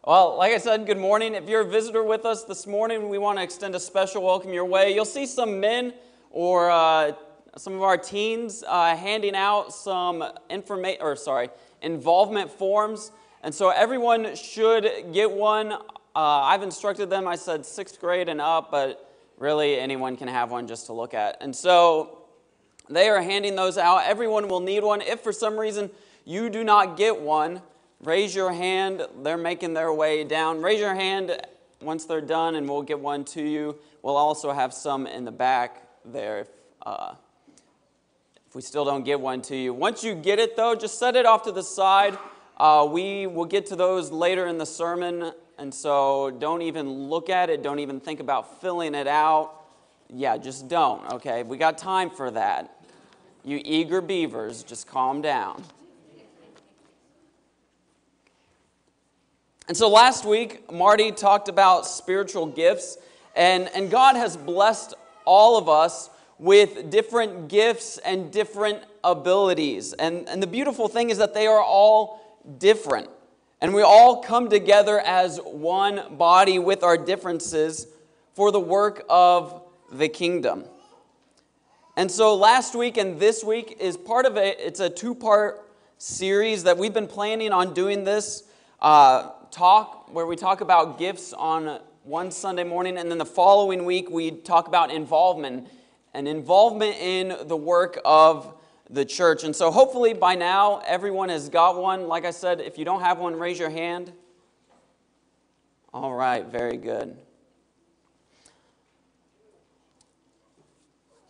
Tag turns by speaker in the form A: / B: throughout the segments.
A: Well, like I said, good morning. If you're a visitor with us this morning, we want to extend a special welcome your way. You'll see some men or some of our teens handing out some involvement forms. And so everyone should get one. I've instructed them, I said 6th grade and up, but really anyone can have one just to look at. And so they are handing those out. Everyone will need one. If for some reason you do not get one, raise your hand. They're making their way down. Raise your hand once they're done, and we'll get one to you. We'll also have some in the back there if we still don't get one to you. Once you get it, though, just set it off to the side. We will get to those later in the sermon, and so don't even look at it. Don't even think about filling it out. Yeah, just don't, okay? We got time for that. You eager beavers, just calm down. And so last week, Marty talked about spiritual gifts, and God has blessed all of us with different gifts and different abilities. And the beautiful thing is that they are all different. And we all come together as one body with our differences for the work of the kingdom. And so last week and this week is part of it's a 2-part series that we've been planning on doing this where we talk about gifts on one Sunday morning, and then the following week we talk about involvement in the work of the church. And so hopefully by now everyone has got one. Like I said, if you don't have one, raise your hand. All right, very good.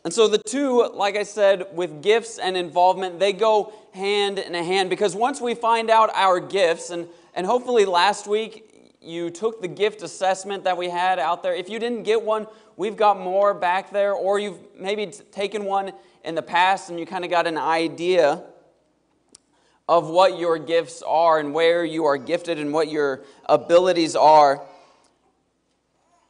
A: And so the two, like I said, with gifts and involvement, they go hand in hand, because once we find out our gifts, and hopefully last week you took the gift assessment that we had out there. If you didn't get one, we've got more back there, or you've maybe taken one in the past and you kind of got an idea of what your gifts are and where you are gifted and what your abilities are.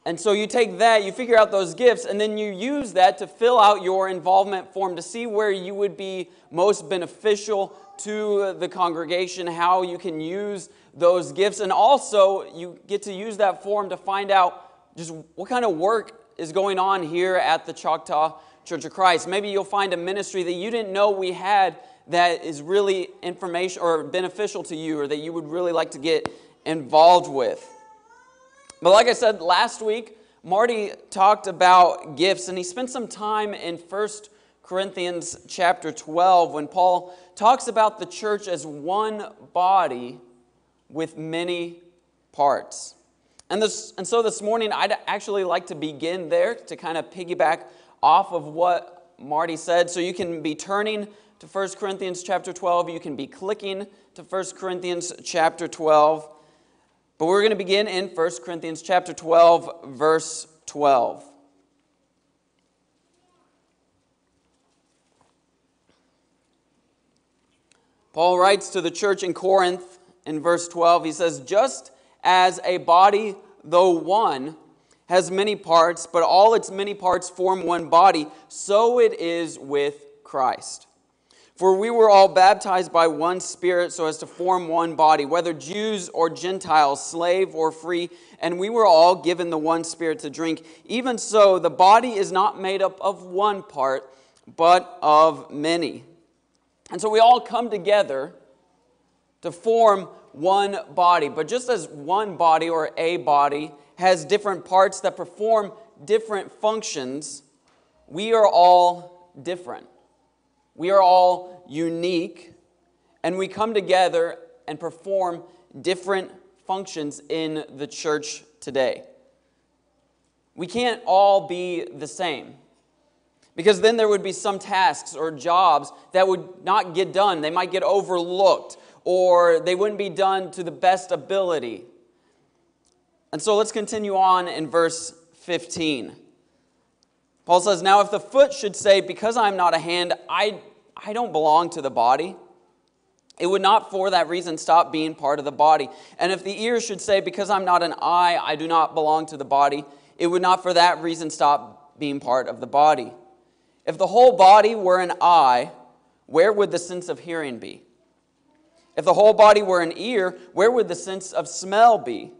A: And so you take that, you figure out those gifts, and then you use that to fill out your involvement form to see where you would be most beneficial to the congregation, how you can use those gifts. And also, you get to use that form to find out just what kind of work is going on here at the Choctaw Church of Christ. Maybe you'll find a ministry that you didn't know we had that is really information or beneficial to you, or that you would really like to get involved with. But like I said last week, Marty talked about gifts, and he spent some time in 1 Corinthians chapter 12 when Paul talks about the church as one body with many parts. And so this morning, I'd actually like to begin there to kind of piggyback off of what Marty said. So you can be turning to 1 Corinthians chapter 12. You can be clicking to 1 Corinthians chapter 12. But we're going to begin in 1 Corinthians chapter 12, verse 12. Paul writes to the church in Corinth in verse 12. He says, "Just as a body, though one, has many parts, but all its many parts form one body, so it is with Christ. For we were all baptized by one Spirit so as to form one body, whether Jews or Gentiles, slave or free, and we were all given the one Spirit to drink. Even so, the body is not made up of one part, but of many." And so we all come together to form one body. But just as one body or a body has different parts that perform different functions, we are all different. We are all unique, and we come together and perform different functions in the church today. We can't all be the same, because then there would be some tasks or jobs that would not get done. They might get overlooked, or they wouldn't be done to the best ability. And so let's continue on in verse 15. Paul says, "Now if the foot should say, 'Because I am not a hand, I don't belong to the body,' it would not for that reason stop being part of the body. And if the ear should say, 'Because I'm not an eye, I do not belong to the body,' it would not for that reason stop being part of the body. If the whole body were an eye, where would the sense of hearing be? If the whole body were an ear, where would the sense of smell be?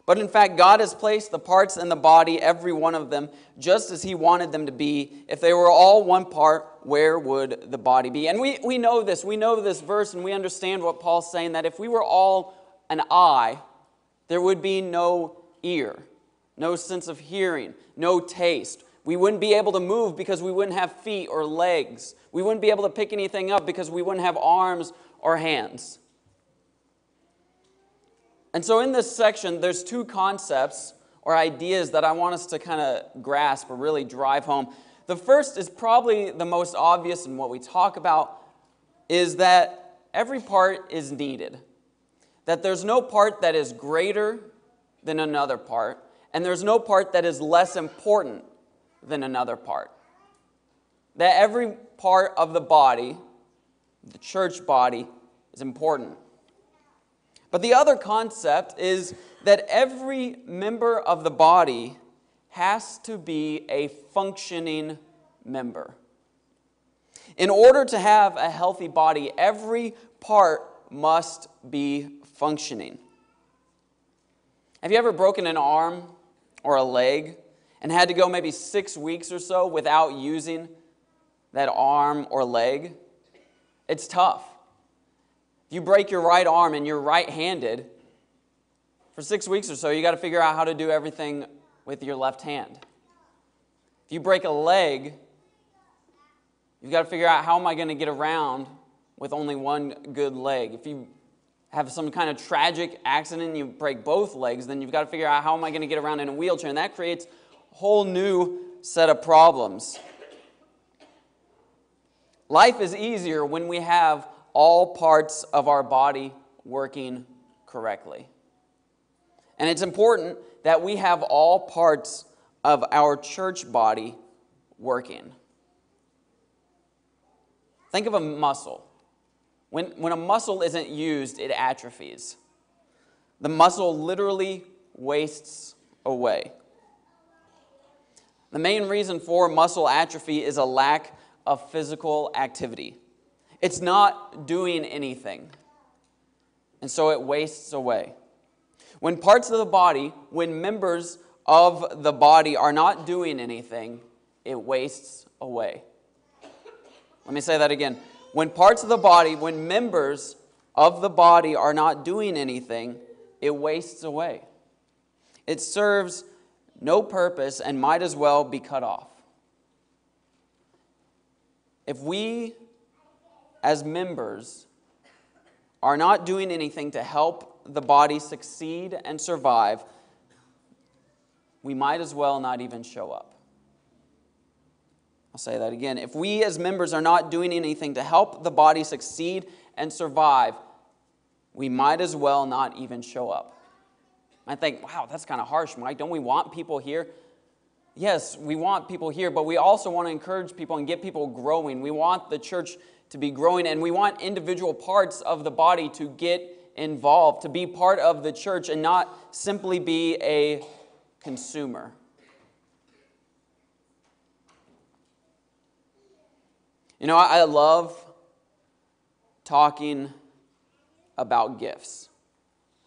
A: But in fact, God has placed the parts in the body, every one of them, just as He wanted them to be. If they were all one part, where would the body be? And we know this. We know this verse, and we understand what Paul's saying, that if we were all an eye, there would be no ear, no sense of hearing, no taste. We wouldn't be able to move because we wouldn't have feet or legs. We wouldn't be able to pick anything up because we wouldn't have arms or hands. And so in this section, there's two concepts or ideas that I want us to kind of grasp or really drive home. The first is probably the most obvious, and what we talk about is that every part is needed. That there's no part that is greater than another part, and there's no part that is less important than another part. That every part of the body, the church body, is important. But the other concept is that every member of the body has to be a functioning member. In order to have a healthy body, every part must be functioning. Have you ever broken an arm or a leg and had to go maybe 6 weeks or so without using that arm or leg? It's tough. If you break your right arm and you're right-handed, for 6 weeks or so, you got to figure out how to do everything with your left hand. If you break a leg, you've got to figure out, how am I going to get around with only one good leg? If you have some kind of tragic accident and you break both legs, then you've got to figure out, how am I going to get around in a wheelchair? And that creates a whole new set of problems. Life is easier when we have all parts of our body working correctly. And it's important that we have all parts of our church body working. Think of a muscle. When a muscle isn't used, it atrophies. The muscle literally wastes away. The main reason for muscle atrophy is a lack of physical activity. It's not doing anything, and so it wastes away. When parts of the body, when members of the body are not doing anything, it wastes away. Let me say that again. When parts of the body, when members of the body are not doing anything, it wastes away. It serves no purpose and might as well be cut off. If we, as members, are not doing anything to help the body succeed and survive, we might as well not even show up. I'll say that again. If we as members are not doing anything to help the body succeed and survive, we might as well not even show up. I think, wow, that's kind of harsh, Mike. Don't we want people here? Yes, we want people here, but we also want to encourage people and get people growing. We want the church to be growing, and we want individual parts of the body to get involved, to be part of the church and not simply be a consumer. You know, I love talking about gifts.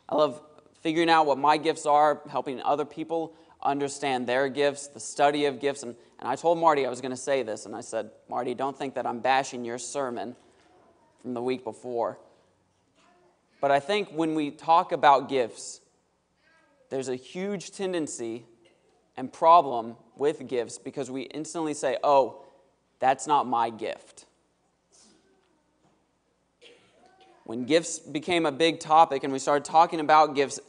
A: I love figuring out what my gifts are, helping other people understand their gifts, the study of gifts. And I told Marty I was going to say this, and I said, Marty, don't think that I'm bashing your sermon from the week before. But I think when we talk about gifts, there's a huge tendency and problem with gifts because we instantly say, oh, that's not my gift. When gifts became a big topic and we started talking about gifts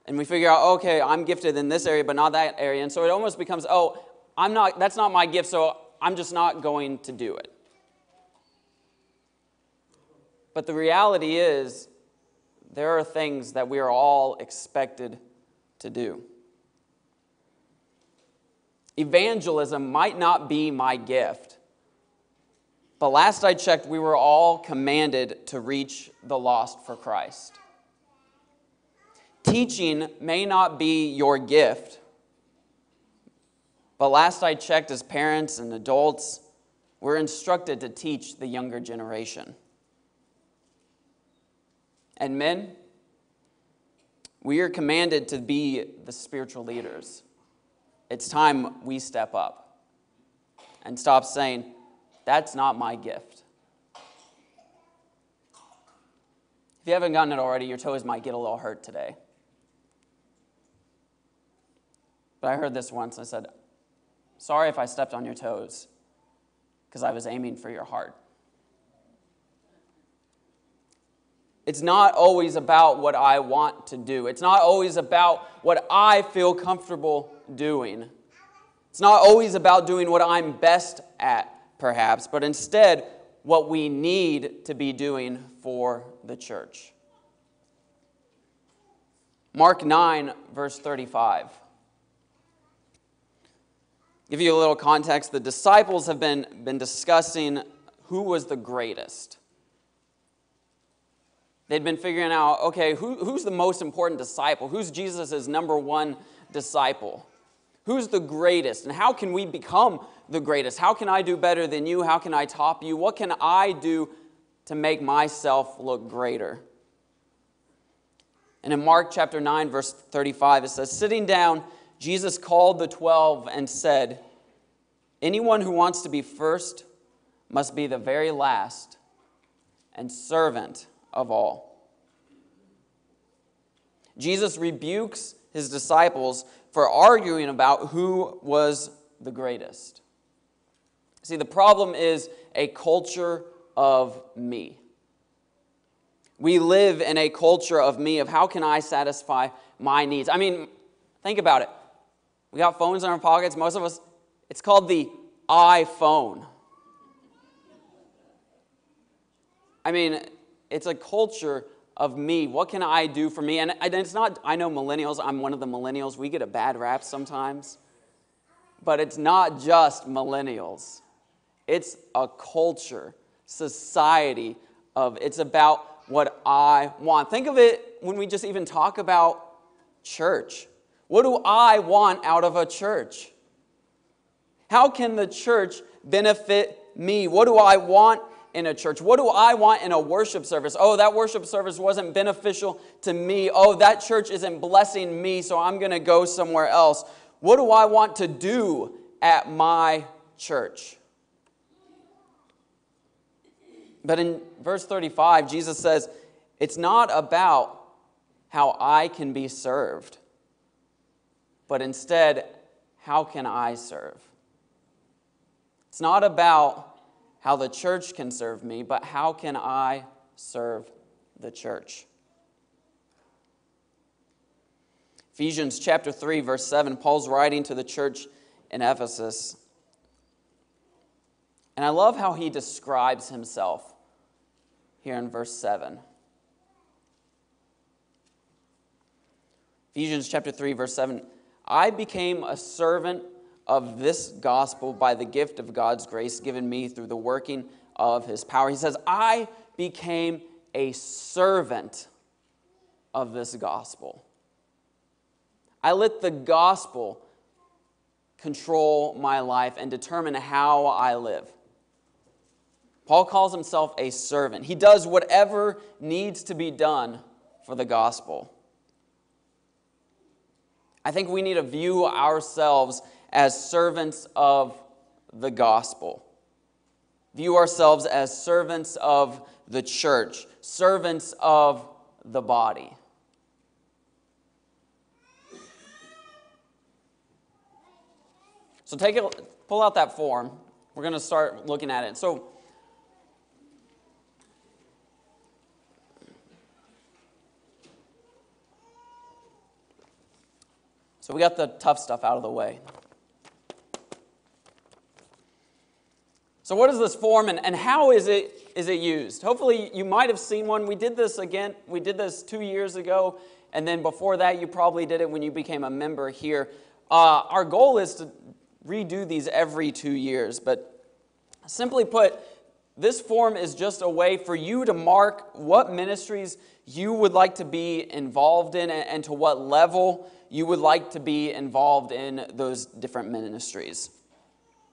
A: and we figure out, okay, I'm gifted in this area but not that area. And so it almost becomes, oh, that's not my gift, so I'm just not going to do it. But the reality is, there are things that we are all expected to do. Evangelism might not be my gift, but last I checked, we were all commanded to reach the lost for Christ. Teaching may not be your gift, but last I checked, as parents and adults, we're instructed to teach the younger generation. And men, we are commanded to be the spiritual leaders. It's time we step up and stop saying, that's not my gift. If you haven't gotten it already, your toes might get a little hurt today. But I heard this once, and I said, sorry if I stepped on your toes, because I was aiming for your heart. It's not always about what I want to do. It's not always about what I feel comfortable doing. It's not always about doing what I'm best at, perhaps, but instead what we need to be doing for the church. Mark 9, verse 35. Give you a little context. The disciples have been discussing who was the greatest. They'd been figuring out, okay, who's the most important disciple? Who's Jesus' number one disciple? Who's the greatest? And how can we become the greatest? How can I do better than you? How can I top you? What can I do to make myself look greater? And in Mark chapter 9, verse 35, it says, sitting down, Jesus called the 12 and said, anyone who wants to be first must be the very last and servant of all. Jesus rebukes his disciples for arguing about who was the greatest. See, the problem is a culture of me. We live in a culture of me, of how can I satisfy my needs? I mean, think about it. We got phones in our pockets, most of us. It's called the iPhone. I mean, it's a culture of me. What can I do for me? And it's not, I know millennials, I'm one of the millennials. We get a bad rap sometimes. But it's not just millennials. It's a culture, society of, it's about what I want. Think of it when we just even talk about church. What do I want out of a church? How can the church benefit me? What do I want in a church? What do I want in a worship service? Oh, that worship service wasn't beneficial to me. Oh, that church isn't blessing me, so I'm going to go somewhere else. What do I want to do at my church? But in verse 35, Jesus says, it's not about how I can be served, but instead, how can I serve? It's not about how the church can serve me, but how can I serve the church? Ephesians chapter 3, verse 7, Paul's writing to the church in Ephesus. And I love how he describes himself here in verse 7. Ephesians chapter 3, verse 7, I became a servant of this gospel by the gift of God's grace given me through the working of his power. He says, I became a servant of this gospel. I let the gospel control my life and determine how I live. Paul calls himself a servant. He does whatever needs to be done for the gospel. I think we need to view ourselves as servants of the gospel. View ourselves as servants of the church, servants of the body. So pull out that form. We're going to start looking at it. So we got the tough stuff out of the way. So what is this form and how is it used? Hopefully you might have seen one. We did this again. We did this 2 years ago. And then before that, you probably did it when you became a member here. Our goal is to redo these every 2 years. But simply put, this form is just a way for you to mark what ministries you would like to be involved in and to what level you would like to be involved in those different ministries.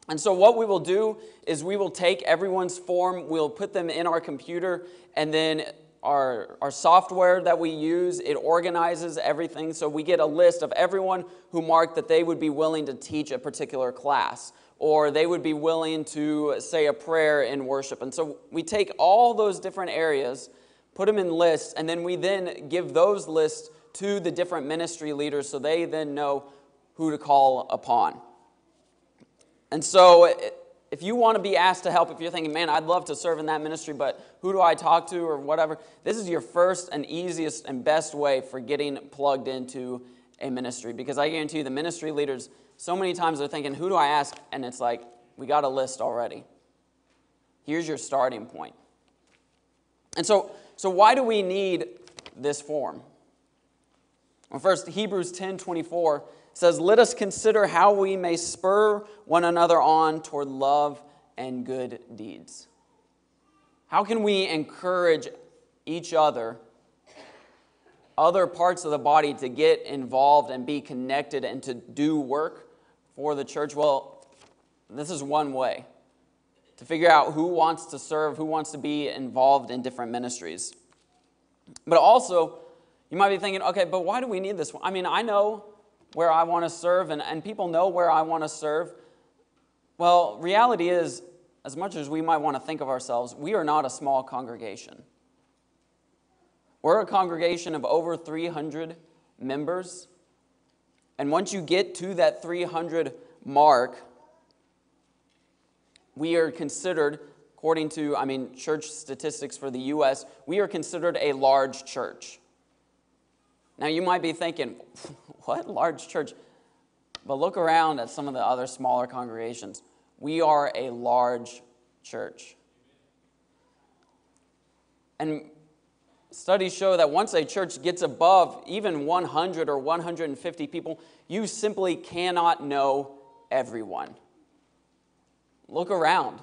A: And so what we will do is we will take everyone's form, we'll put them in our computer, and then our software that we use, it organizes everything. So we get a list of everyone who marked that they would be willing to teach a particular class, or they would be willing to say a prayer in worship. And so we take all those different areas, put them in lists, and then we then give those lists to the different ministry leaders so they then know who to call upon. And so if you want to be asked to help, if you're thinking, man, I'd love to serve in that ministry, but who do I talk to or whatever, this is your first and easiest and best way for getting plugged into a ministry. Because I guarantee you the ministry leaders, so many times they're thinking, who do I ask? And it's like, we got a list already. Here's your starting point. And so why do we need this form? Well, first, Hebrews 10:24 says, let us consider how we may spur one another on toward love and good deeds. How can we encourage each other parts of the body to get involved and be connected and to do work for the church? Well, this is one way to figure out who wants to serve, who wants to be involved in different ministries. But also, you might be thinking, okay, but why do we need this? I mean, I know where I want to serve, and people know where I want to serve. Well, reality is, as much as we might want to think of ourselves, we are not a small congregation. We're a congregation of over 300 members, and once you get to that 300 mark, we are considered, according to, church statistics for the U.S., we are considered a large church. Now, you might be thinking, what? Large church? But look around at some of the other smaller congregations. We are a large church. And studies show that once a church gets above even 100 or 150 people, you simply cannot know everyone. Look around.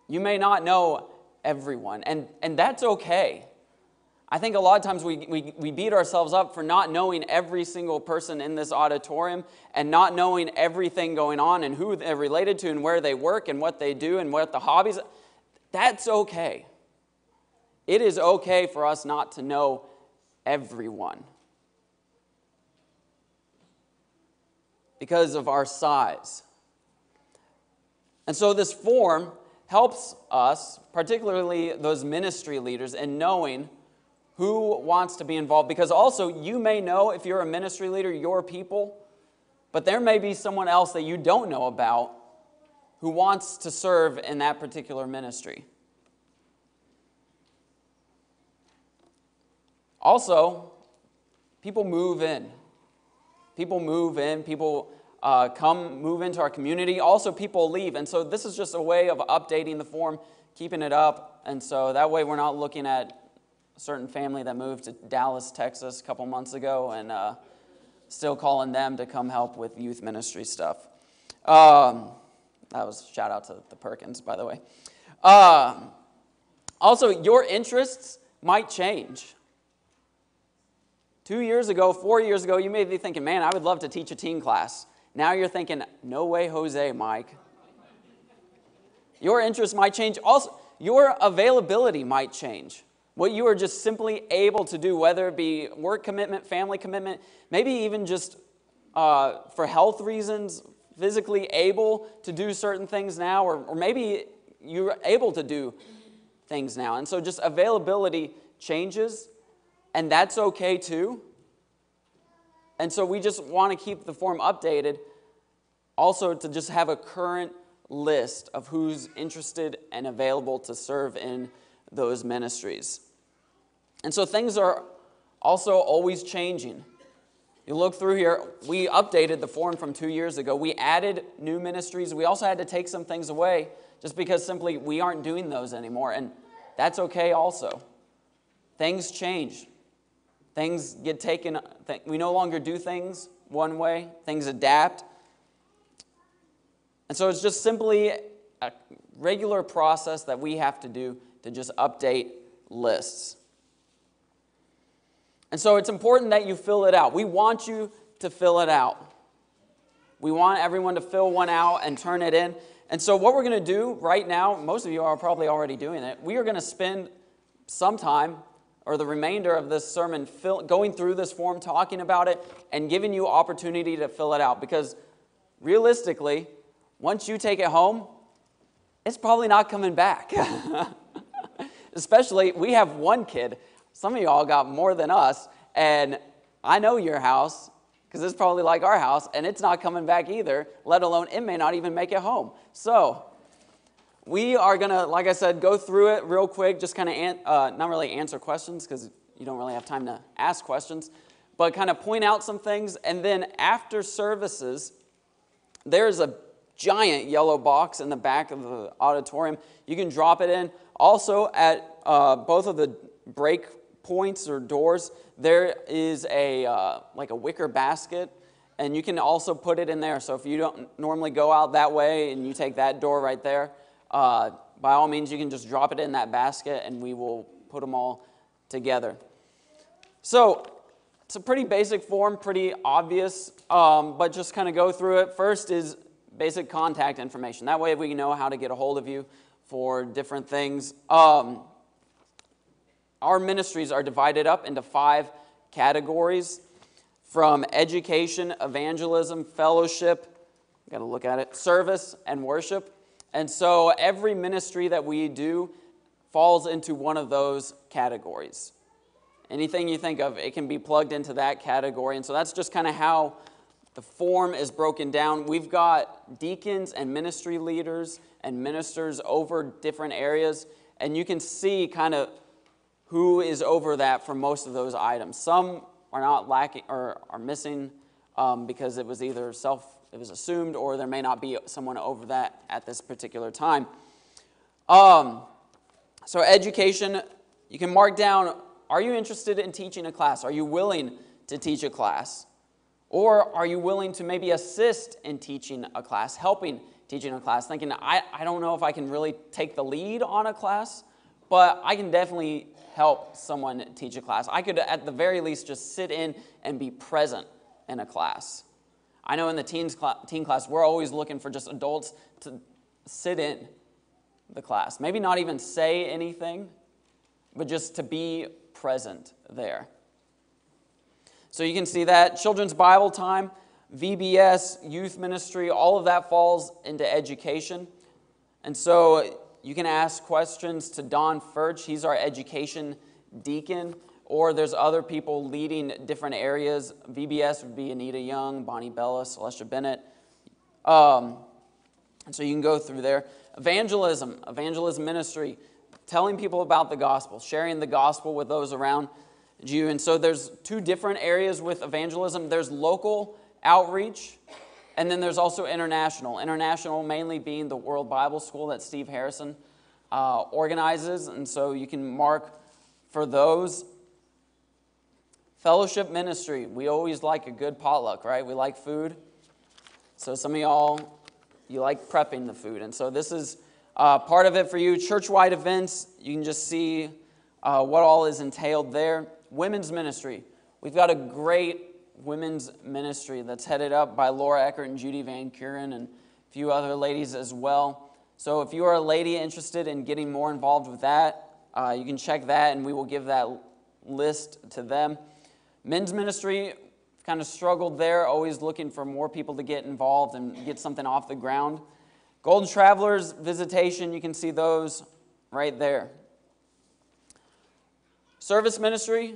A: You may not know everyone, and that's okay. I think a lot of times we beat ourselves up for not knowing every single person in this auditorium and not knowing everything going on and who they're related to and where they work and what they do and what the hobbies. That's okay. It is okay for us not to know everyone because of our size. And so this form helps us, particularly those ministry leaders, in knowing who wants to be involved. Because also, you may know, if you're a ministry leader, your people, but there may be someone else that you don't know about who wants to serve in that particular ministry. Also, people move in. People move in. People move into our community. Also, people leave. And so this is just a way of updating the form, keeping it up. And so that way we're not looking at a certain family that moved to Dallas, Texas a couple months ago and still calling them to come help with youth ministry stuff. That was shout out to the Perkins, by the way. Also, your interests might change. 2 years ago, 4 years ago, you may be thinking, man, I would love to teach a teen class. Now you're thinking, no way, Jose, Mike. Your interests might change. Also, your availability might change. What you are just simply able to do, whether it be work commitment, family commitment, maybe even just for health reasons, physically able to do certain things now, or maybe you're able to do things now. And so just availability changes, and that's okay too. And so we just want to keep the form updated, also to just have a current list of who's interested and available to serve in those ministries. And so things are also always changing. You look through here, we updated the form from 2 years ago. We added new ministries. We also had to take some things away just because simply we aren't doing those anymore. And that's okay also. Things change. Things get taken. We no longer do things one way. Things adapt. And so it's just simply a regular process that we have to do to just update lists. And so it's important that you fill it out. We want you to fill it out. We want everyone to fill one out and turn it in. And so what we're going to do right now, most of you are probably already doing it, we are going to spend some time, or the remainder of this sermon going through this form, talking about it, and giving you opportunity to fill it out. Because realistically, once you take it home, it's probably not coming back. Especially, we have one kid. Some of y'all got more than us, and I know your house, because it's probably like our house, and it's not coming back either, let alone it may not even make it home. So we are going to, like I said, go through it real quick, just kind of not really answer questions, because you don't really have time to ask questions, but kind of point out some things. And then after services, there's a giant yellow box in the back of the auditorium. You can drop it in. Also, at both of the break points or doors, there is like a wicker basket, and you can also put it in there. So if you don't normally go out that way and you take that door right there, by all means, you can just drop it in that basket, and we will put them all together. So it's a pretty basic form, pretty obvious, but just kind of go through it. First is basic contact information. That way we know how to get a hold of you for different things. Our ministries are divided up into 5 categories: from education, evangelism, fellowship, got to look at it, service, and worship. And so every ministry that we do falls into one of those categories. Anything you think of, it can be plugged into that category. And so that's just kind of how the form is broken down. We've got deacons and ministry leaders and ministers over different areas, and you can see kind of who is over that for most of those items. Some are not lacking or are missing because it was either it was assumed, or there may not be someone over that at this particular time. So education, you can mark down, are you interested in teaching a class? Are you willing to teach a class? Or are you willing to maybe assist in teaching a class, helping teaching a class, thinking, I don't know if I can really take the lead on a class, but I can definitely help someone teach a class. I could, at the very least, just sit in and be present in a class. I know in the teen class, we're always looking for just adults to sit in the class. Maybe not even say anything, but just to be present there. So you can see that. Children's Bible time, VBS, youth ministry, all of that falls into education. And so you can ask questions to Don Furch. He's our education deacon. Or there's other people leading different areas. VBS would be Anita Young, Bonnie Bella, Celestia Bennett. And so you can go through there. Evangelism ministry, telling people about the gospel, sharing the gospel with those around you. And so there's 2 different areas with evangelism. There's local outreach, and then there's also international. International mainly being the World Bible School that Steve Harrison organizes, and so you can mark for those. Fellowship ministry, we always like a good potluck, right? We like food. So some of y'all, you like prepping the food, and so this is part of it for you. Church-wide events, you can just see what all is entailed there. Women's ministry, we've got a great women's ministry that's headed up by Laura Eckert and Judy Van Kuren and a few other ladies as well. So if you are a lady interested in getting more involved with that, you can check that, and we will give that list to them. Men's ministry, kind of struggled there, always looking for more people to get involved and get something off the ground. Golden Travelers visitation, you can see those right there. Service ministry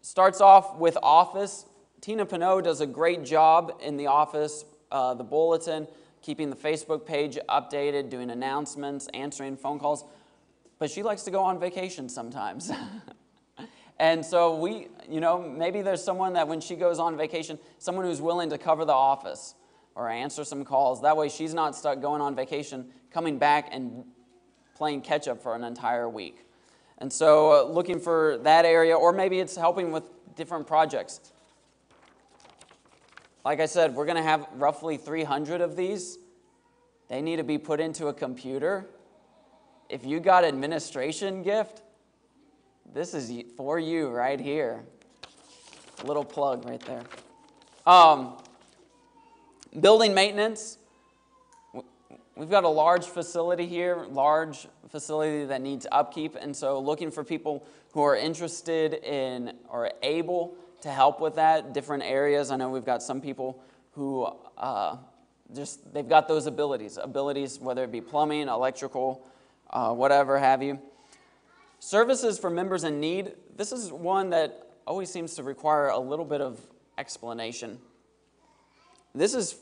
A: starts off with office. Tina Pinot does a great job in the office, the bulletin, keeping the Facebook page updated, doing announcements, answering phone calls. But she likes to go on vacation sometimes. And so maybe there's someone that when she goes on vacation, someone who's willing to cover the office or answer some calls. That way she's not stuck going on vacation, coming back and playing catch up for an entire week. And so looking for that area, or maybe it's helping with different projects. Like I said, we're going to have roughly 300 of these. They need to be put into a computer. If you got administration gift, this is for you right here. A little plug right there. Building maintenance. we've got a large facility here, large facility that needs upkeep, and so looking for people who are interested in or able to help with that, different areas. I know we've got some people who they've got those abilities, whether it be plumbing, electrical, whatever have you. Services for members in need. This is one that always seems to require a little bit of explanation. This is